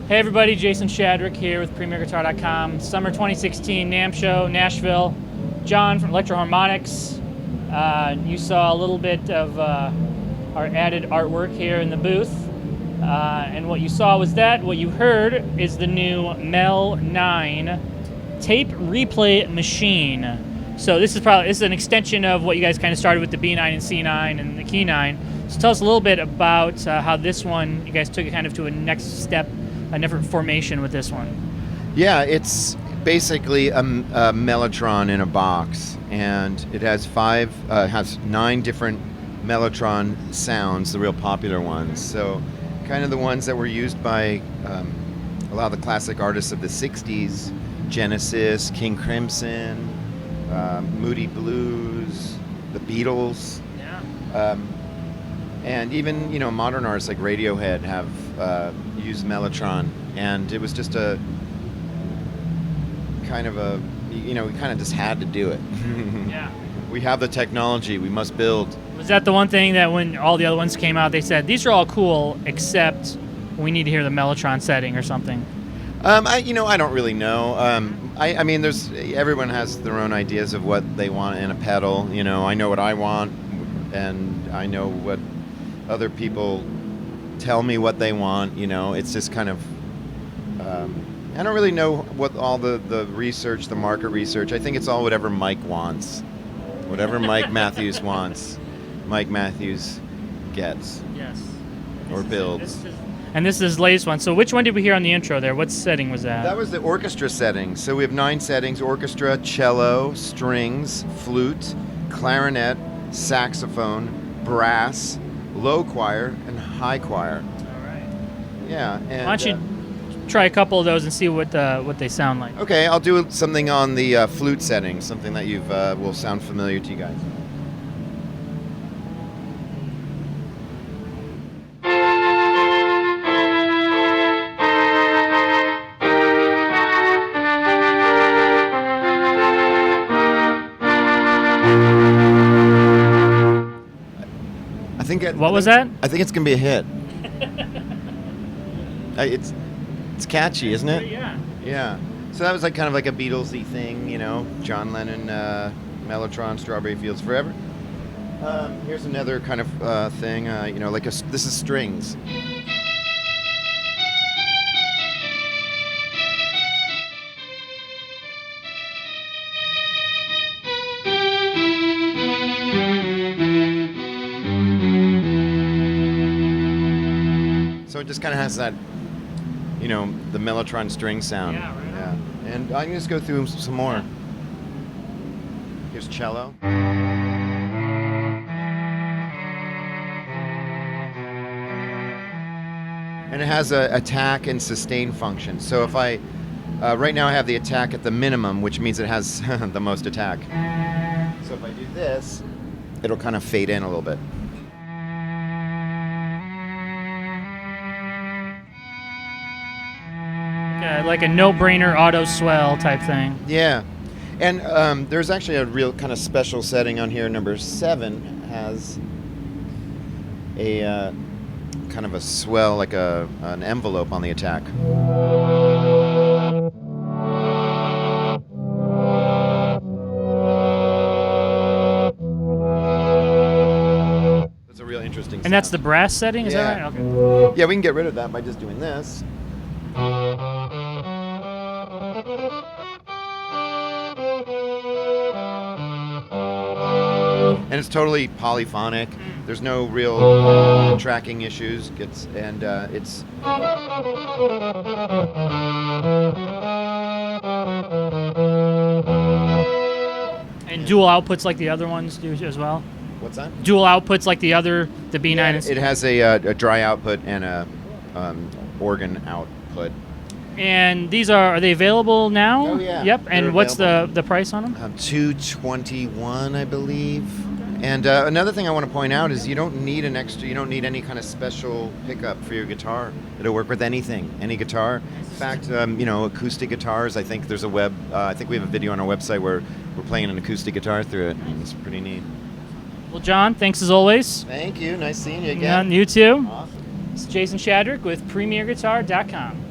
Hey everybody, Jason Shadrick here with PremierGuitar.com. Summer 2016 NAMM show, Nashville. John from Electro-Harmonix. You saw a little bit of our added artwork here in the booth. And what you saw was that. What you heard is the new Mel9 tape replay machine. So this is an extension of what you guys kind of started with the B9 and C9 and the Key 9. So tell us a little bit about how this one, you guys took it kind of to a next step, a different formation with this one. Yeah, it's basically a Mellotron in a box, and it has has 9 different Mellotron sounds, the real popular ones. So kind of the ones that were used by a lot of the classic artists of the 60s, Genesis, King Crimson, Moody Blues, the Beatles. Yeah. And even, modern artists like Radiohead have used Mellotron, and it was just a kind of we kind of just had to do it. Yeah. We have the technology, we must build. Was that the one thing that when all the other ones came out, they said, these are all cool, except we need to hear the Mellotron setting or something? I don't really know. I mean, everyone has their own ideas of what they want in a pedal. I know what I want, and I know what other people tell me what they want. It's just kind of, I don't really know what all the research, the market research. I think it's all whatever Mike wants. Whatever Mike Matthews wants, Mike Matthews gets. Yes. Or builds. And this is his latest one. So which one did we hear on the intro there? What setting was that? That was the orchestra setting. So we have 9 settings: orchestra, cello, strings, flute, clarinet, saxophone, brass, low choir, and high choir. All right. Yeah. And, why don't you try a couple of those and see what they sound like? Okay, I'll do something on the flute setting, something that will sound familiar to you guys. What was that? I think it's gonna be a hit. It's catchy, isn't it? Yeah. Yeah. So that was kind of like a Beatlesy thing, John Lennon, Mellotron, Strawberry Fields Forever. Here's another kind of thing, this is strings. So it just kind of has that, the Mellotron string sound. Yeah, right. Yeah. And I can just go through some more. Here's cello. And it has a attack and sustain function. So if right now I have the attack at the minimum, which means it has the most attack. So if I do this, it'll kind of fade in a little bit. Like a no-brainer auto swell type thing. Yeah. And there's actually a real kind of special setting on here. Number 7 has a kind of a swell, like an envelope on the attack. That's a real interesting sound. And that's the brass setting, is that right? Okay. Yeah, we can get rid of that by just doing this. And it's totally polyphonic. There's no real tracking issues. It's. And dual outputs like the other ones do as well? What's that? Dual outputs like the B9 Yeah, and it has a dry output and a organ output. And these are they available now? Oh, yeah. Yep. And They're what's available. the price on them? $221, I believe. And another thing I want to point out is you don't need any kind of special pickup for your guitar. It'll work with anything, any guitar. In fact, acoustic guitars, I think there's I think we have a video on our website where we're playing an acoustic guitar through it. It's pretty neat. Well, John, thanks as always. Thank you. Nice seeing you Yeah, again. you too. Awesome. It's Jason Shadrick with PremierGuitar.com.